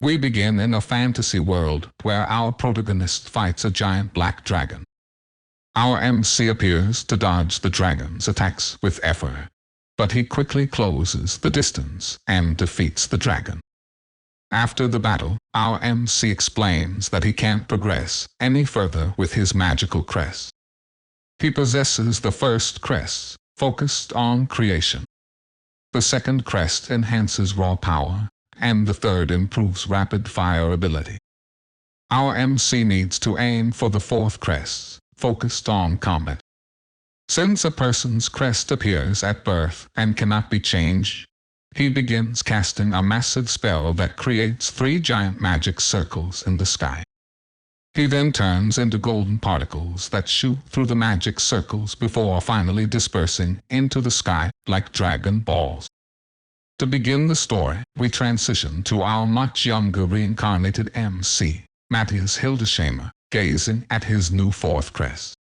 We begin in a fantasy world where our protagonist fights a giant black dragon. Our MC appears to dodge the dragon's attacks with effort, but he quickly closes the distance and defeats the dragon. After the battle, our MC explains that he can't progress any further with his magical crest. He possesses the first crest, focused on creation. The second crest enhances raw power, and the third improves rapid-fire ability. Our MC needs to aim for the fourth crest, focused on combat. Since a person's crest appears at birth and cannot be changed, he begins casting a massive spell that creates 3 giant magic circles in the sky. He then turns into golden particles that shoot through the magic circles before finally dispersing into the sky like dragon balls. To begin the story, we transition to our much younger reincarnated MC, Matthias Hildesheimer, gazing at his new fourth crest.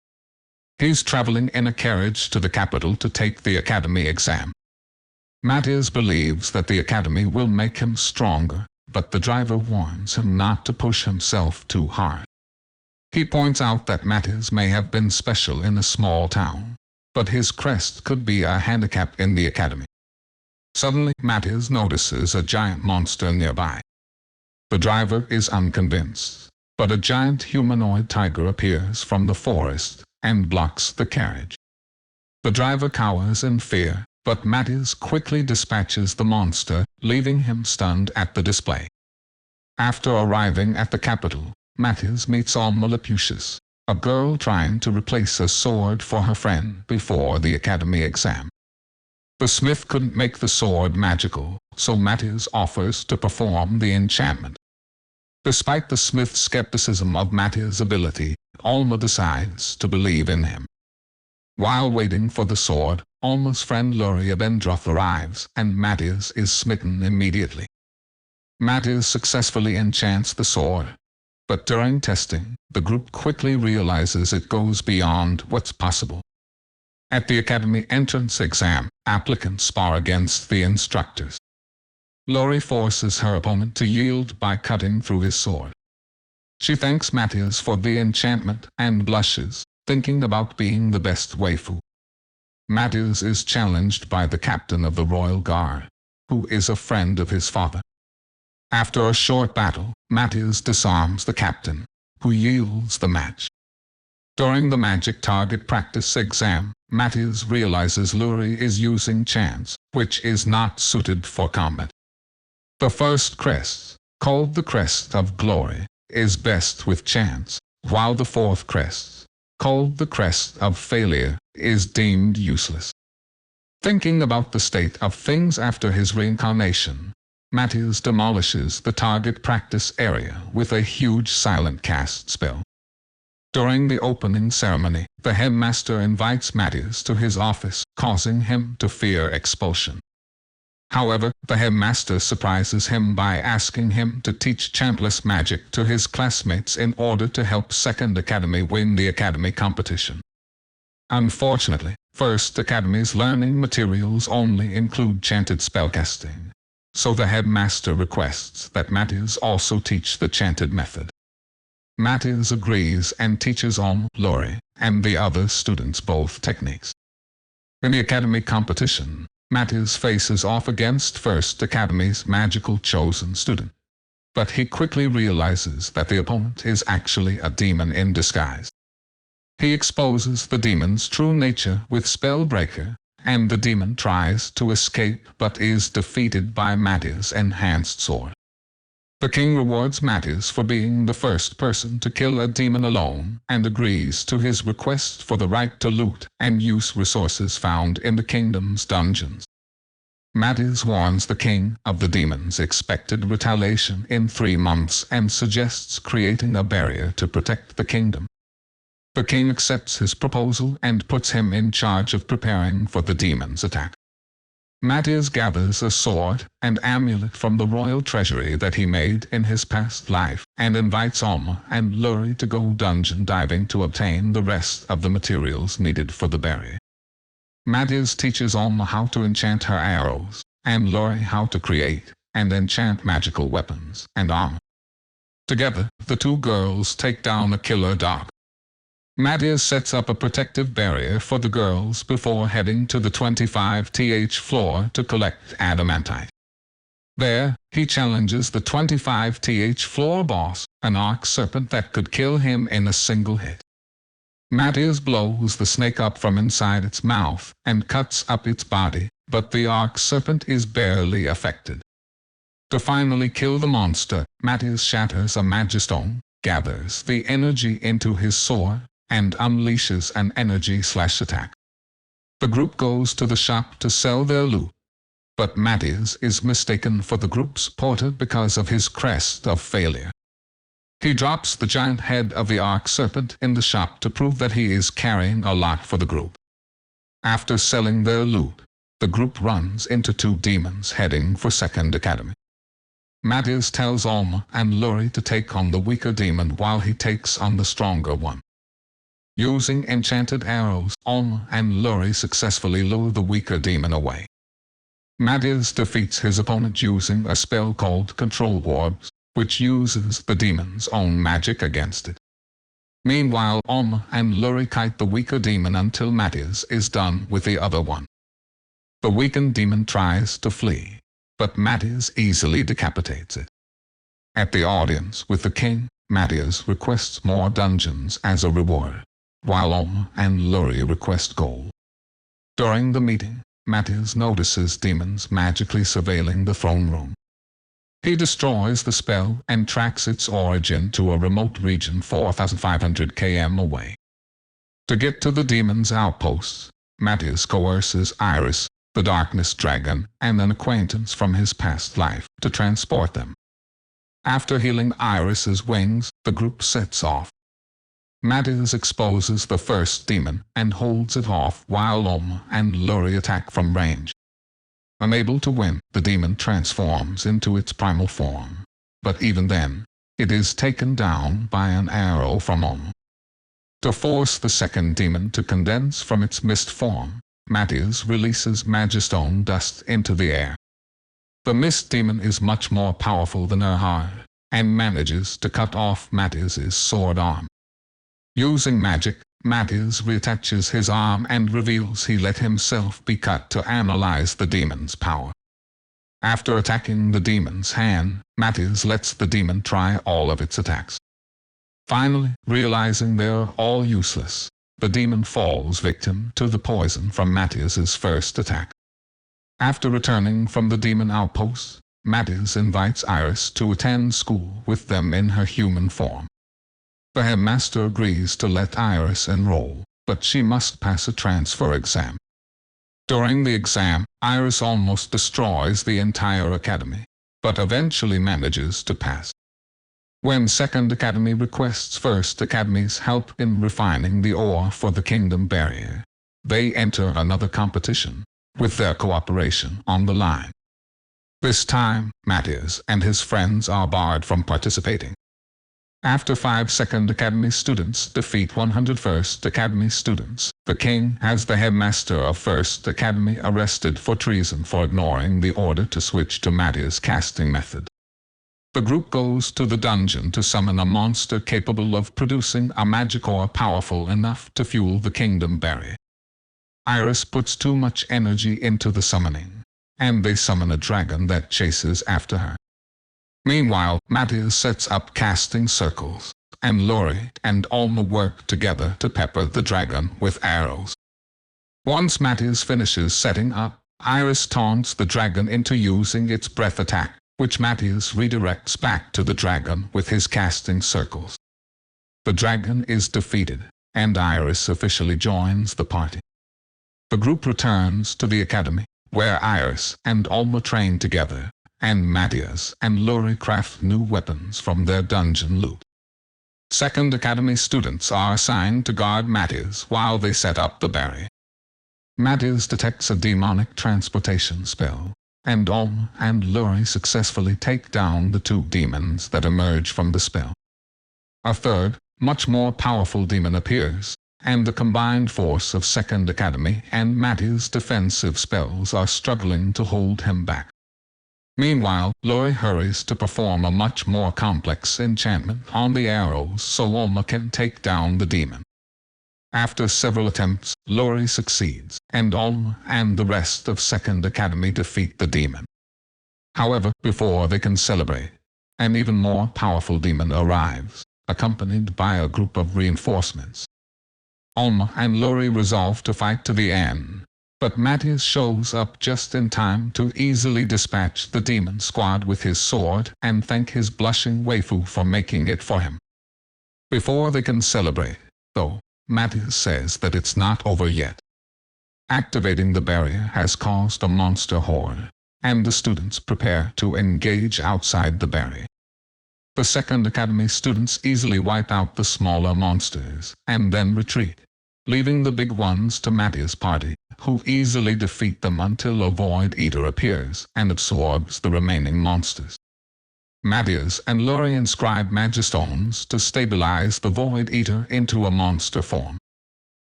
He's traveling in a carriage to the capital to take the academy exam. Matthias believes that the academy will make him stronger, but the driver warns him not to push himself too hard. He points out that Matthias may have been special in a small town, but his crest could be a handicap in the academy. Suddenly, Matthias notices a giant monster nearby. The driver is unconvinced, but a giant humanoid tiger appears from the forest and blocks the carriage. The driver cowers in fear, but Matthias quickly dispatches the monster, leaving him stunned at the display. After arriving at the capital, Matthias meets Alma Lapucius, a girl trying to replace a sword for her friend before the academy exam. The smith couldn't make the sword magical, so Matthias offers to perform the enchantment. Despite the smith's skepticism of Matthias' ability, Alma decides to believe in him. While waiting for the sword, Alma's friend Luria Bendroth arrives, and Matthias is smitten immediately. Matthias successfully enchants the sword, but during testing, the group quickly realizes it goes beyond what's possible. At the academy entrance exam, applicants spar against the instructors. Lori forces her opponent to yield by cutting through his sword. She thanks Matthias for the enchantment and blushes, thinking about being the best waifu. Matthias is challenged by the captain of the Royal Guard, who is a friend of his father. After a short battle, Matthias disarms the captain, who yields the match. During the magic target practice exam, Matthias realizes Luri is using chance, which is not suited for combat. The first crest, called the Crest of Glory, is best with chance, while the fourth crest, called the Crest of Failure, is deemed useless. Thinking about the state of things after his reincarnation, Matthias demolishes the target practice area with a huge silent cast spell. During the opening ceremony, the headmaster invites Matthias to his office, causing him to fear expulsion. However, the headmaster surprises him by asking him to teach chantless magic to his classmates in order to help Second Academy win the academy competition. Unfortunately, First Academy's learning materials only include chanted spellcasting, so the headmaster requests that Matthias also teach the chanted method. Matthias agrees and teaches Alma, Lori, and the other students both techniques. In the academy competition, Matthias faces off against First Academy's magical chosen student. But he quickly realizes that the opponent is actually a demon in disguise. He exposes the demon's true nature with Spellbreaker, and the demon tries to escape but is defeated by Matthias' enhanced sword. The king rewards Matthias for being the first person to kill a demon alone and agrees to his request for the right to loot and use resources found in the kingdom's dungeons. Matthias warns the king of the demon's expected retaliation in 3 months and suggests creating a barrier to protect the kingdom. The king accepts his proposal and puts him in charge of preparing for the demon's attack. Matthias gathers a sword and amulet from the royal treasury that he made in his past life and invites Alma and Luri to go dungeon diving to obtain the rest of the materials needed for the barrier. Matthias teaches Alma how to enchant her arrows, and Luri how to create and enchant magical weapons and armor. Together, the two girls take down a killer dog. Mathias sets up a protective barrier for the girls before heading to the 25th floor to collect adamantite. There, he challenges the 25th floor boss, an arc serpent that could kill him in a single hit. Mathias blows the snake up from inside its mouth and cuts up its body, but the arc serpent is barely affected. To finally kill the monster, Mathias shatters a magistone, gathers the energy into his sword, and unleashes an energy-attack. The group goes to the shop to sell their loot, but Mathias is mistaken for the group's porter because of his crest of failure. He drops the giant head of the arc serpent in the shop to prove that he is carrying a lot for the group. After selling their loot, the group runs into two demons heading for Second Academy. Mathias tells Alma and Luri to take on the weaker demon while he takes on the stronger one. Using enchanted arrows, Alma and Luri successfully lure the weaker demon away. Mathias defeats his opponent using a spell called Control Orbs, which uses the demon's own magic against it. Meanwhile, Alma and Luri kite the weaker demon until Mathias is done with the other one. The weakened demon tries to flee, but Mathias easily decapitates it. At the audience with the king, Mathias requests more dungeons as a reward, while Alma and Luri request gold. During the meeting, Mathias notices demons magically surveilling the throne room. He destroys the spell and tracks its origin to a remote region 4,500 km away. To get to the demon's outposts, Mathias coerces Iris, the darkness dragon, and an acquaintance from his past life to transport them. After healing Iris's wings, the group sets off. Mathias exposes the first demon and holds it off while Alma and Luri attack from range. Unable to win, the demon transforms into its primal form, but even then, it is taken down by an arrow from Alma. To force the second demon to condense from its mist form, Mathias releases magistone dust into the air. The mist demon is much more powerful than Erhard, and manages to cut off Mathias's sword arm. Using magic, Mathias reattaches his arm and reveals he let himself be cut to analyze the demon's power. After attacking the demon's hand, Mathias lets the demon try all of its attacks. Finally, realizing they're all useless, the demon falls victim to the poison from Mathias's first attack. After returning from the demon outpost, Mathias invites Iris to attend school with them in her human form. The headmaster agrees to let Iris enroll, but she must pass a transfer exam. During the exam, Iris almost destroys the entire academy, but eventually manages to pass. When Second Academy requests First Academy's help in refining the ore for the Kingdom Barrier, they enter another competition, with their cooperation on the line. This time, Mathias and his friends are barred from participating. After 5 Second Academy students defeat 100 First Academy students, the king has the headmaster of First Academy arrested for treason for ignoring the order to switch to Mathias' casting method. The group goes to the dungeon to summon a monster capable of producing a magic ore powerful enough to fuel the Kingdom Barrier. Iris puts too much energy into the summoning, and they summon a dragon that chases after her. Meanwhile, Mathias sets up casting circles, and Luri and Alma work together to pepper the dragon with arrows. Once Mathias finishes setting up, Iris taunts the dragon into using its breath attack, which Mathias redirects back to the dragon with his casting circles. The dragon is defeated, and Iris officially joins the party. The group returns to the academy, where Iris and Alma train together, and Mathias and Luri craft new weapons from their dungeon loot. Second Academy students are assigned to guard Mathias while they set up the barrier. Mathias detects a demonic transportation spell, and Alma and Luri successfully take down the 2 demons that emerge from the spell. A third, much more powerful demon appears, and the combined force of Second Academy and Mathias' defensive spells are struggling to hold him back. Meanwhile, Lori hurries to perform a much more complex enchantment on the arrows so Alma can take down the demon. After several attempts, Lori succeeds, and Alma and the rest of Second Academy defeat the demon. However, before they can celebrate, an even more powerful demon arrives, accompanied by a group of reinforcements. Alma and Lori resolve to fight to the end, but Matthias shows up just in time to easily dispatch the demon squad with his sword and thank his blushing waifu for making it for him. Before they can celebrate, though, Matthias says that it's not over yet. Activating the barrier has caused a monster horde, and the students prepare to engage outside the barrier. The Second Academy students easily wipe out the smaller monsters and then retreat, leaving the big ones to Matthias' party, who easily defeat them until a Void Eater appears and absorbs the remaining monsters. Matthias and Lori inscribe Magistones to stabilize the Void Eater into a monster form.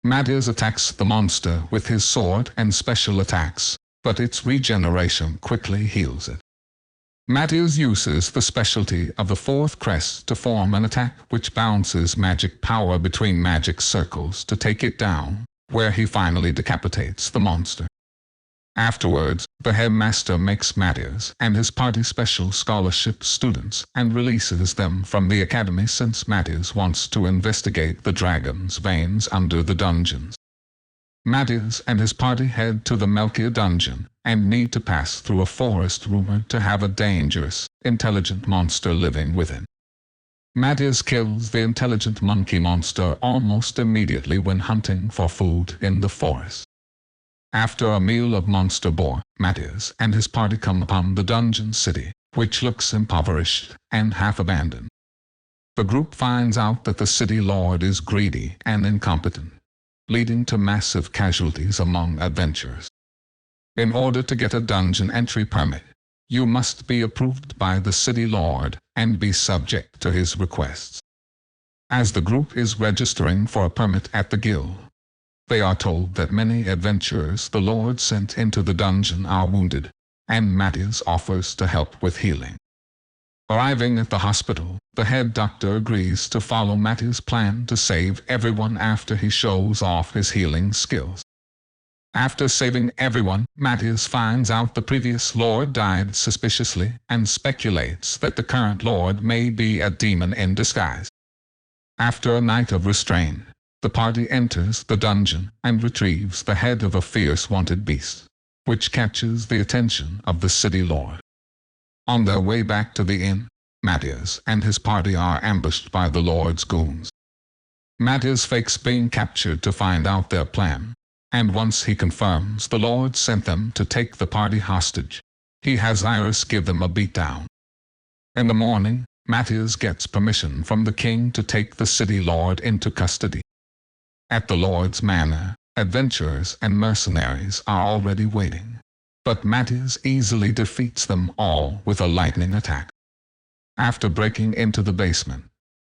Matthias attacks the monster with his sword and special attacks, but its regeneration quickly heals it. Matthias uses the specialty of the fourth crest to form an attack which bounces magic power between magic circles to take it down, where he finally decapitates the monster. Afterwards, the headmaster makes Matthias and his party special scholarship students and releases them from the academy since Matthias wants to investigate the dragon's veins under the dungeons. Matthias and his party head to the Melchior dungeon and need to pass through a forest rumored to have a dangerous, intelligent monster living within. Matthias kills the intelligent monkey monster almost immediately when hunting for food in the forest. After a meal of monster boar, Matthias and his party come upon the dungeon city, which looks impoverished and half-abandoned. The group finds out that the city lord is greedy and incompetent, leading to massive casualties among adventurers. In order to get a dungeon entry permit, you must be approved by the city lord and be subject to his requests. As the group is registering for a permit at the guild, they are told that many adventurers the lord sent into the dungeon are wounded, and Matthias offers to help with healing. Arriving at the hospital, the head doctor agrees to follow Matthias' plan to save everyone after he shows off his healing skills. After saving everyone, Matthias finds out the previous lord died suspiciously and speculates that the current lord may be a demon in disguise. After a night of restraint, the party enters the dungeon and retrieves the head of a fierce wanted beast, which catches the attention of the city lord. On their way back to the inn, Matthias and his party are ambushed by the lord's goons. Matthias fakes being captured to find out their plan, and once he confirms the lord sent them to take the party hostage, he has Iris give them a beatdown. In the morning, Matthias gets permission from the king to take the city lord into custody. At the lord's manor, adventurers and mercenaries are already waiting, but Matthias easily defeats them all with a lightning attack. After breaking into the basement,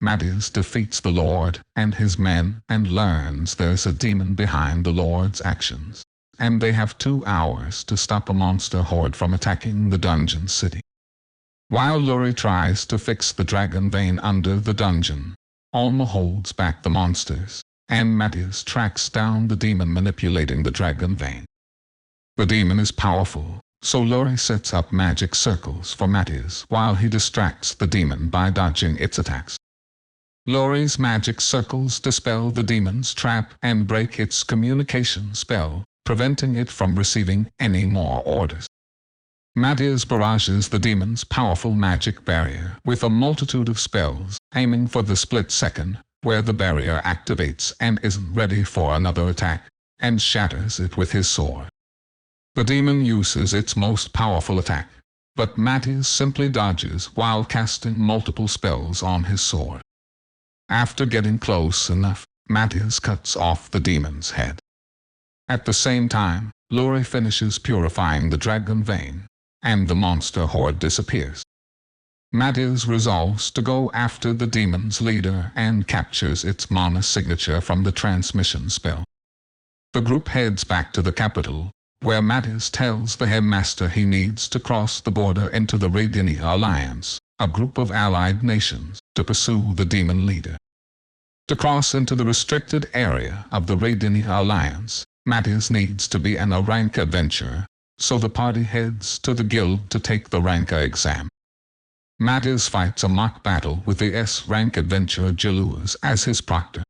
Matthias defeats the lord and his men and learns there's a demon behind the lord's actions, and they have 2 hours to stop a monster horde from attacking the dungeon city. While Lori tries to fix the dragon vein under the dungeon, Alma holds back the monsters, and Matthias tracks down the demon manipulating the dragon vein. The demon is powerful, so Lori sets up magic circles for Matthias while he distracts the demon by dodging its attacks. Lori's magic circles dispel the demon's trap and break its communication spell, preventing it from receiving any more orders. Matthias barrages the demon's powerful magic barrier with a multitude of spells, aiming for the split second where the barrier activates and isn't ready for another attack, and shatters it with his sword. The demon uses its most powerful attack, but Matthias simply dodges while casting multiple spells on his sword. After getting close enough, Matthias cuts off the demon's head. At the same time, Lori finishes purifying the dragon vein, and the monster horde disappears. Matthias resolves to go after the demon's leader and captures its mana signature from the transmission spell. The group heads back to the capital, where Mattis tells the headmaster he needs to cross the border into the Raidini Alliance, a group of allied nations, to pursue the demon leader. To cross into the restricted area of the Raidini Alliance, Mattis needs to be an A-rank adventurer, so the party heads to the guild to take the rank exam. Mattis fights a mock battle with the S-rank adventurer Jeluas as his proctor.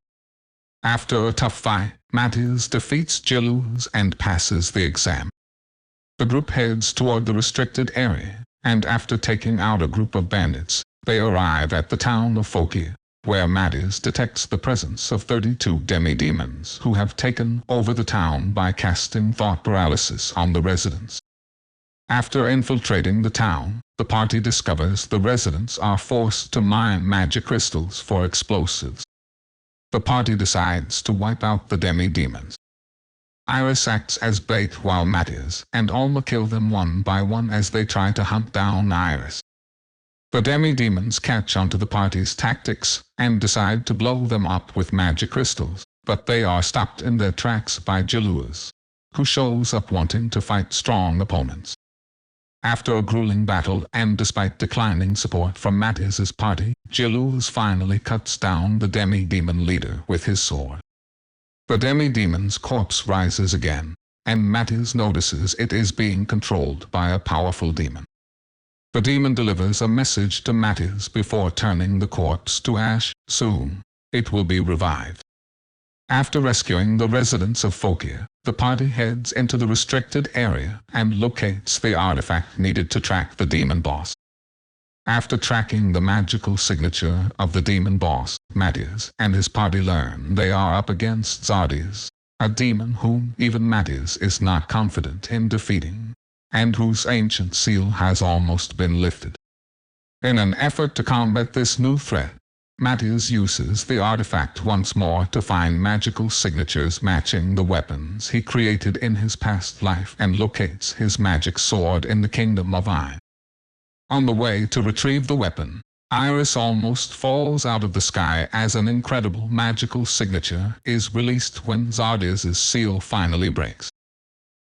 After a tough fight, Mattis defeats Jeluas and passes the exam. The group heads toward the restricted area, and after taking out a group of bandits, they arrive at the town of Fokia, where Mattis detects the presence of 32 demi-demons who have taken over the town by casting thought paralysis on the residents. After infiltrating the town, the party discovers the residents are forced to mine magic crystals for explosives. The party decides to wipe out the demi-demons. Iris acts as bait while Mattis and Alma kill them one by one as they try to hunt down Iris. The demi-demons catch onto the party's tactics and decide to blow them up with magic crystals, but they are stopped in their tracks by Jeluas, who shows up wanting to fight strong opponents. After a grueling battle and despite declining support from Mattis's party, Jeluas finally cuts down the demi-demon leader with his sword. The demi-demon's corpse rises again, and Mattis notices it is being controlled by a powerful demon. The demon delivers a message to Mattis before turning the corpse to ash. Soon, it will be revived. After rescuing the residents of Fokia, the party heads into the restricted area and locates the artifact needed to track the demon boss. After tracking the magical signature of the demon boss, Mattis and his party learn they are up against Zardes, a demon whom even Mattis is not confident in defeating, and whose ancient seal has almost been lifted. In an effort to combat this new threat, Mattis uses the artifact once more to find magical signatures matching the weapons he created in his past life and locates his magic sword in the Kingdom of I. On the way to retrieve the weapon, Iris almost falls out of the sky as an incredible magical signature is released when Zardes' seal finally breaks.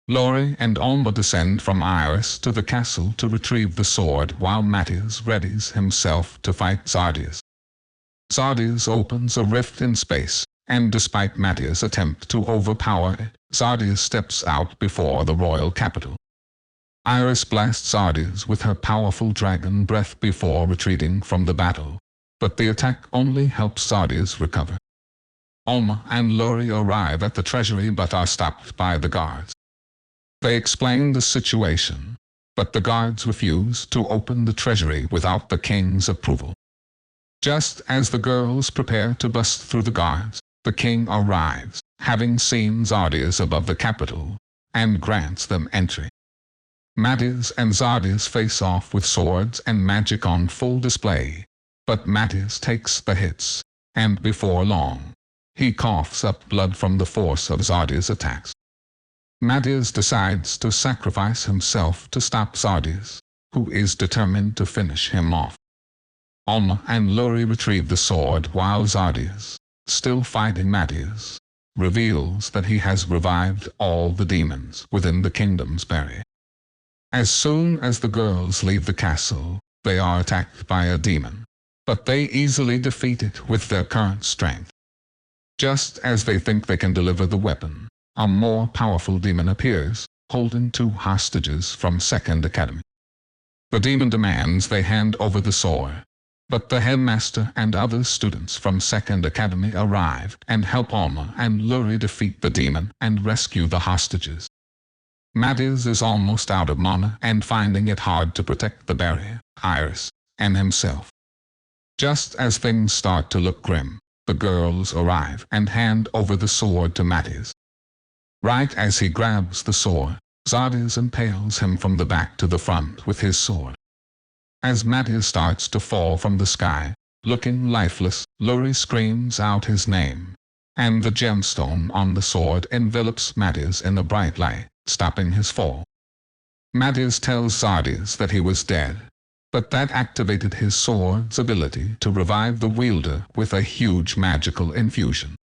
Lori and Alma descend from Iris to the castle to retrieve the sword while Mattis readies himself to fight Zardes. Zardes opens a rift in space, and despite Mattis' attempt to overpower it, Zardes steps out before the royal capital. Iris blasts Zardes with her powerful dragon breath before retreating from the battle, but the attack only helps Zardes recover. Alma and Lori arrive at the treasury but are stopped by the guards. They explain the situation, but the guards refuse to open the treasury without the king's approval. Just as the girls prepare to bust through the guards, the king arrives, having seen Zardes above the capital, and grants them entry. Mattis and Zardes face off with swords and magic on full display, but Mattis takes the hits, and before long, he coughs up blood from the force of Zardes' attacks. Mattis decides to sacrifice himself to stop Zardes, who is determined to finish him off. Alma and Lori retrieve the sword while Zardes, still fighting Mattis, reveals that he has revived all the demons within the kingdom's barrier. As soon as the girls leave the castle, they are attacked by a demon, but they easily defeat it with their current strength. Just as they think they can deliver the weapon, a more powerful demon appears, holding 2 hostages from Second Academy. The demon demands they hand over the sword, but the headmaster and other students from Second Academy arrive and help Alma and Lori defeat the demon and rescue the hostages. Mattis is almost out of mana and finding it hard to protect the barrier, Iris, and himself. Just as things start to look grim, the girls arrive and hand over the sword to Mattis. Right as he grabs the sword, Zardes impales him from the back to the front with his sword. As Mattis starts to fall from the sky, looking lifeless, Lori screams out his name, and the gemstone on the sword envelops Mattis in a bright light, stopping his fall. Mattis tells Zardes that he was dead, but that activated his sword's ability to revive the wielder with a huge magical infusion.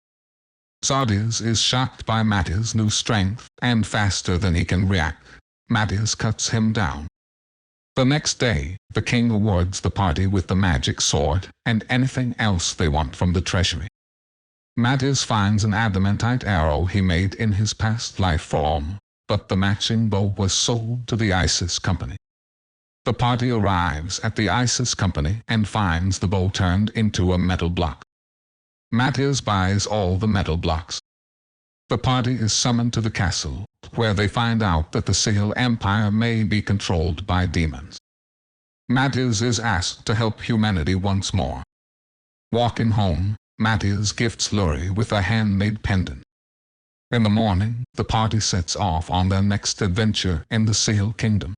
Zardias is shocked by Mattia's new strength, and faster than he can react, Mattias cuts him down. The next day, the king awards the party with the magic sword, and anything else they want from the treasury. Mattias finds an adamantite arrow he made in his past life form, but the matching bow was sold to the Isis company. The party arrives at the Isis company and finds the bow turned into a metal block. Mattias buys all the metal blocks. The party is summoned to the castle, where they find out that the Seal Empire may be controlled by demons. Mattias is asked to help humanity once more. Walking home, Mattias gifts Luri with a handmade pendant. In the morning, the party sets off on their next adventure in the Seal Kingdom.